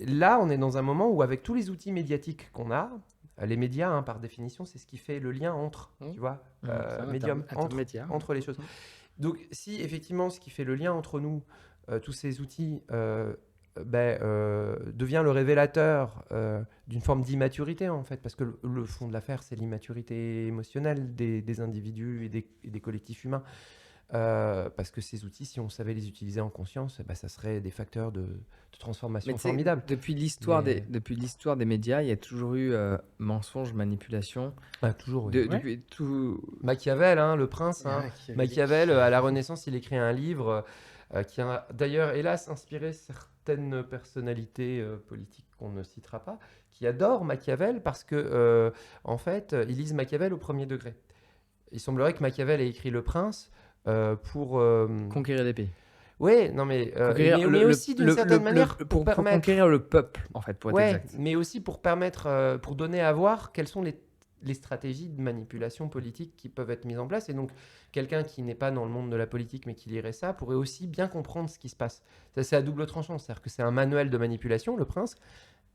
là, on est dans un moment où, avec tous les outils médiatiques qu'on a, les médias, hein, par définition, c'est ce qui fait le lien entre, tu vois, médium, entre les choses. Donc, si effectivement, ce qui fait le lien entre nous, tous ces outils, devient le révélateur d'une forme d'immaturité, en fait, parce que le fond de l'affaire, c'est l'immaturité émotionnelle des individus et des collectifs humains. Parce que ces outils, si on savait les utiliser en conscience, ça serait des facteurs de transformation formidables. Depuis l'histoire des médias, il y a toujours eu mensonge, manipulation. Toujours, oui. Depuis tout... Machiavel, hein, le prince. Machiavel, à la Renaissance, il écrit un livre qui a d'ailleurs, hélas, inspiré certaines personnalités politiques qu'on ne citera pas, qui adorent Machiavel parce que, en fait, ils lisent Machiavel au premier degré. Il semblerait que Machiavel ait écrit Le Prince pour conquérir des pays. Oui, non mais aussi d'une certaine manière pour conquérir le peuple, en fait, pour être exact. Mais aussi pour permettre, pour donner à voir quelles sont les stratégies de manipulation politique qui peuvent être mises en place. Et donc, quelqu'un qui n'est pas dans le monde de la politique, mais qui lirait ça, pourrait aussi bien comprendre ce qui se passe. Ça, c'est à double tranchant. C'est-à-dire que c'est un manuel de manipulation, Le Prince,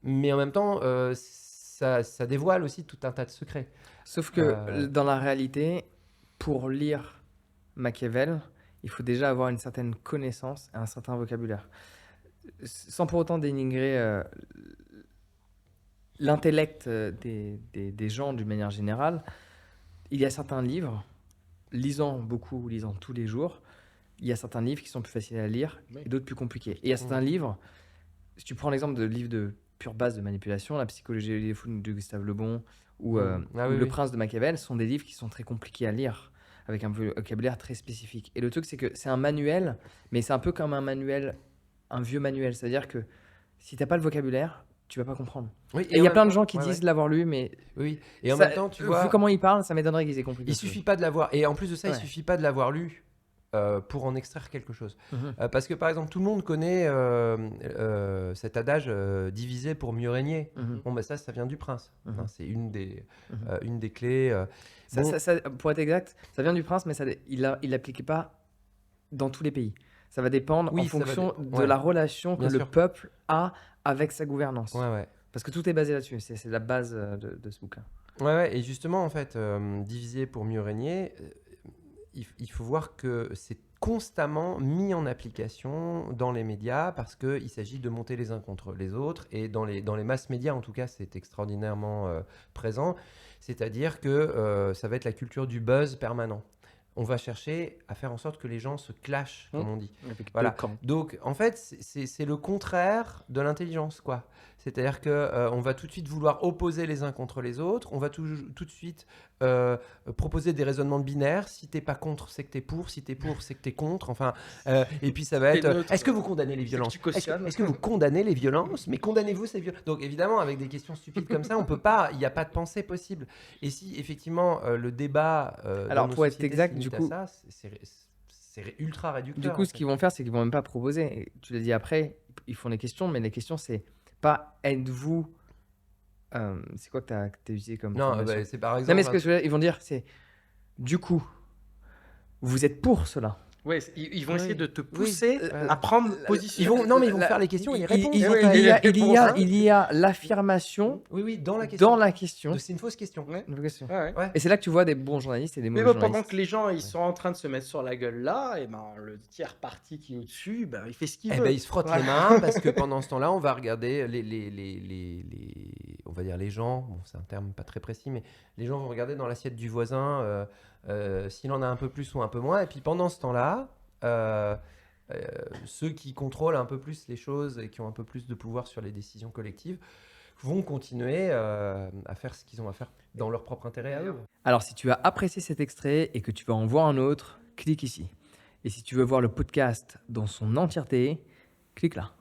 mais en même temps, ça dévoile aussi tout un tas de secrets. Sauf que dans la réalité, pour lire Machiavel, il faut déjà avoir une certaine connaissance et un certain vocabulaire. Sans pour autant dénigrer l'intellect des gens d'une manière générale, il y a certains livres, lisant tous les jours, il y a certains livres qui sont plus faciles à lire et d'autres plus compliqués. Et il y a certains livres, si tu prends l'exemple de livres de pure base de manipulation, La psychologie des fous de Gustave Le Bon ou Le Prince de Machiavel, sont des livres qui sont très compliqués à lire, avec un vocabulaire très spécifique. Et le truc, c'est que c'est un manuel, mais c'est un peu comme un vieux manuel. C'est-à-dire que si tu n'as pas le vocabulaire, tu vas pas comprendre. Oui, et il y a plein de gens qui disent l'avoir lu, mais... Oui, et en même temps, tu vois... Vu comment ils parlent, ça m'étonnerait qu'ils aient compris. Il suffit pas de l'avoir... Et en plus de ça, il suffit pas de l'avoir lu pour en extraire quelque chose. Parce que, par exemple, tout le monde connaît cet adage diviser pour mieux régner. Bon, ça vient du Prince. C'est une des clés... Ça, pour être exact, ça vient du Prince, mais il l'appliquait pas dans tous les pays. Ça va dépendre en fonction de la relation que le peuple a avec sa gouvernance. Parce que tout est basé là-dessus. C'est la base de ce bouquin. Et justement, en fait, diviser pour mieux régner, il faut voir que c'est constamment mis en application dans les médias parce qu'il s'agit de monter les uns contre les autres. Et dans les masses médias, en tout cas, c'est extraordinairement présent. C'est-à-dire que ça va être la culture du buzz permanent. On va chercher à faire en sorte que les gens se clashent, comme on dit. Voilà. Donc, en fait, c'est le contraire de l'intelligence, quoi. C'est-à-dire qu'on va tout de suite vouloir opposer les uns contre les autres. On va tout de suite proposer des raisonnements binaires. Si t'es pas contre, c'est que t'es pour. Si t'es pour, c'est que t'es contre. Enfin, et puis ça va être... Est-ce que vous condamnez les violences ? Est-ce que vous condamnez les violences ? Mais condamnez-vous ces violences ? Donc, évidemment, avec des questions stupides comme ça, on peut pas... Il n'y a pas de pensée possible. Et si, effectivement, le débat... Alors, pour être exact, du coup... Ça, c'est ultra réducteur. Du coup, ce qu'ils vont faire, c'est qu'ils vont même pas proposer. Et tu l'as dit après, ils font des questions, mais les questions, c'est pas êtes-vous... c'est quoi que tu as utilisé comme formation ? C'est par exemple... Non, mais ce que je veux dire, ils vont dire, c'est du coup, vous êtes pour cela. Ouais, ils vont essayer de te pousser à prendre position. Ils vont faire les questions et les réponses. Il y a l'affirmation dans la question. C'est une fausse question. Et c'est là que tu vois des bons journalistes et des mauvais journalistes. Pendant que les gens ils sont en train de se mettre sur la gueule là, et le tiers parti qui est au-dessus, il fait ce qu'il veut. Il se frotte les mains parce que pendant ce temps-là, on va regarder on va dire les gens. Bon, c'est un terme pas très précis, mais les gens vont regarder dans l'assiette du voisin. S'il en a un peu plus ou un peu moins, et puis pendant ce temps-là, ceux qui contrôlent un peu plus les choses et qui ont un peu plus de pouvoir sur les décisions collectives vont continuer à faire ce qu'ils ont à faire dans leur propre intérêt à eux. Alors si tu as apprécié cet extrait et que tu veux en voir un autre, clique ici. Et si tu veux voir le podcast dans son entièreté, clique là.